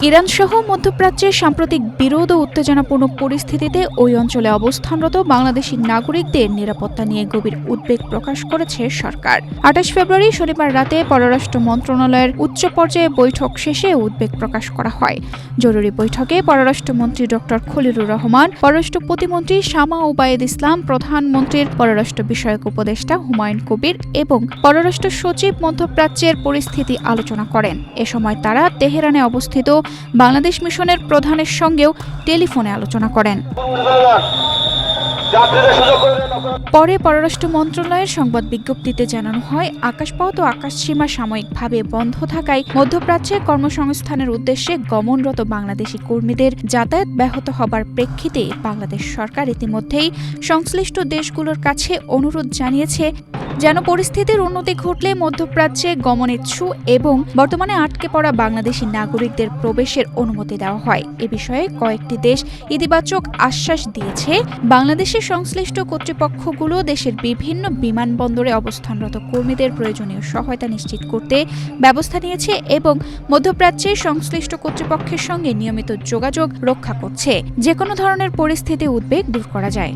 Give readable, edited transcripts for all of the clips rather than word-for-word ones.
Iran সহ মধ্যপ্রাচ্যের সাম্প্রতিক বিরোধ ও উত্তেজনাপূর্ণ পরিস্থিতিতে ওই অঞ্চলে অবস্থানরত বাংলাদেশি নাগরিকদের নিরাপত্তা নিয়ে গভীর উদ্বেগ প্রকাশ করেছে সরকার। ২৮ ফেব্রুয়ারি শনিবার রাতে পররাষ্ট্র মন্ত্রণালয়ের উচ্চ পর্যায়ে বৈঠক শেষে উদ্বেগ প্রকাশ করা হয়। জরুরি বৈঠকে পররাষ্ট্রমন্ত্রী ড খলিলুর রহমান, পররাষ্ট্র প্রতিমন্ত্রী শামা ওবায়েদ ইসলাম, প্রধানমন্ত্রীর পররাষ্ট্র বিষয়ক উপদেষ্টা হুমায়ুন কবির এবং পররাষ্ট্র সচিব মধ্যপ্রাচ্যের পরিস্থিতি আলোচনা করেন। এ সময় তারা তেহরানে অবস্থিত বাংলাদেশ মিশনের প্রধানের সঙ্গেও টেলিফোনে আলোচনা করেন। পরে পররাষ্ট্র মন্ত্রণালয়ের সংবাদ বিজ্ঞপ্তিতে জানানো হয়, আকাশপথ ও আকাশসীমা সাময়িকভাবে বন্ধ থাকায় মধ্যপ্রাচ্যে কর্মসংস্থানের উদ্দেশ্যে গমনরত বাংলাদেশি কর্মীদের যাতায়াত ব্যাহত হবার প্রেক্ষিতে বাংলাদেশ সরকার ইতিমধ্যেই সংশ্লিষ্ট দেশগুলোর কাছে অনুরোধ জানিয়েছে যেন পরিস্থিতির উন্নতি ঘটলে মধ্যপ্রাচ্যে গমনেচ্ছু এবং বর্তমানে আটকে পড়া বাংলাদেশি নাগরিকদের প্রবেশের অনুমতি দেওয়া হয়। এ বিষয়ে কয়েকটি দেশ ইতিবাচক আশ্বাস দিয়েছে। বাংলাদেশের সংশ্লিষ্ট কর্তৃপক্ষগুলো দেশের বিভিন্ন বিমানবন্দরে অবস্থানরত কর্মীদের প্রয়োজনীয় সহায়তা নিশ্চিত করতে ব্যবস্থা নিয়েছে এবং মধ্যপ্রাচ্যের সংশ্লিষ্ট কর্তৃপক্ষের সঙ্গে নিয়মিত যোগাযোগ রক্ষা করছে, যে কোনো ধরনের পরিস্থিতি উদ্বেগ দূর করা যায়।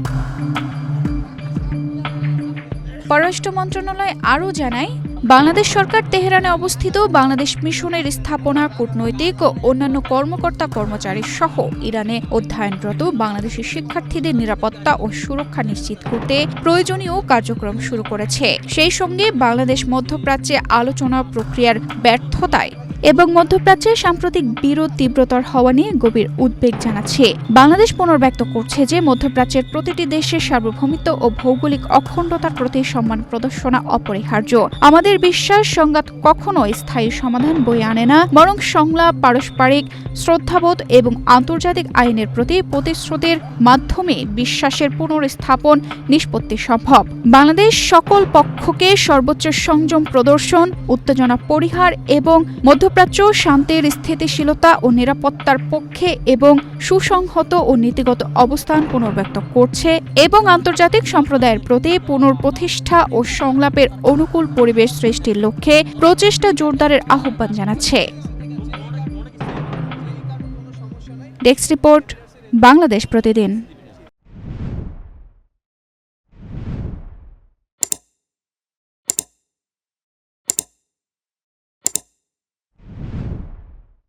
পররাষ্ট্র মন্ত্রণালয় আরও জানায়, বাংলাদেশ সরকার তেহরানে অবস্থিত বাংলাদেশ মিশনের স্থাপনা, কূটনৈতিক ও অন্যান্য কর্মকর্তা কর্মচারী সহ ইরানে অধ্যয়নরত বাংলাদেশি শিক্ষার্থীদের নিরাপত্তা ও সুরক্ষা নিশ্চিত করতে প্রয়োজনীয় কার্যক্রম শুরু করেছে। সেই সঙ্গে বাংলাদেশ মধ্যপ্রাচ্যে আলোচনা প্রক্রিয়ার ব্যর্থতায় এবং মধ্যপ্রাচ্যের সাম্প্রতিক বিরোধ তীব্রতর হওয়া নিয়ে গভীর উদ্বেগ জানাচ্ছে। বাংলাদেশ পুনর্ব্যক্ত করছে যে মধ্যপ্রাচ্যের প্রতিটি দেশের সার্বভৌমিত্ব ও ভৌগোলিক অখণ্ডতার প্রতি সম্মান প্রদর্শনা অপরিহার্য। আমাদের বিশ্বাস, সংঘাত কখনো স্থায়ী সমাধান বয়ে আনে না, বরং সংলাপ, পারস্পরিক শ্রদ্ধাবোধ এবং আন্তর্জাতিক আইনের প্রতি প্রতিশ্রুতির মাধ্যমে বিশ্বাসের পুনর্স্থাপন নিষ্পত্তি সম্ভব। বাংলাদেশ সকল পক্ষকে সর্বোচ্চ সংযম প্রদর্শন, উত্তেজনা পরিহার এবং মধ্যপ্রাচ্য শান্তির, স্থিতিশীলতা ও নিরাপত্তার পক্ষে এবং সুসংহত ও নীতিগত অবস্থান পুনর্ব্যক্ত করছে এবং আন্তর্জাতিক সম্প্রদায়ের প্রতি পুনঃপ্রতিষ্ঠা ও সংলাপের অনুকূল পরিবেশ সৃষ্টির লক্ষ্যে প্রচেষ্টা জোরদারের আহ্বান জানাচ্ছে। ডেস্ক রিপোর্ট, বাংলাদেশ প্রতিদিন।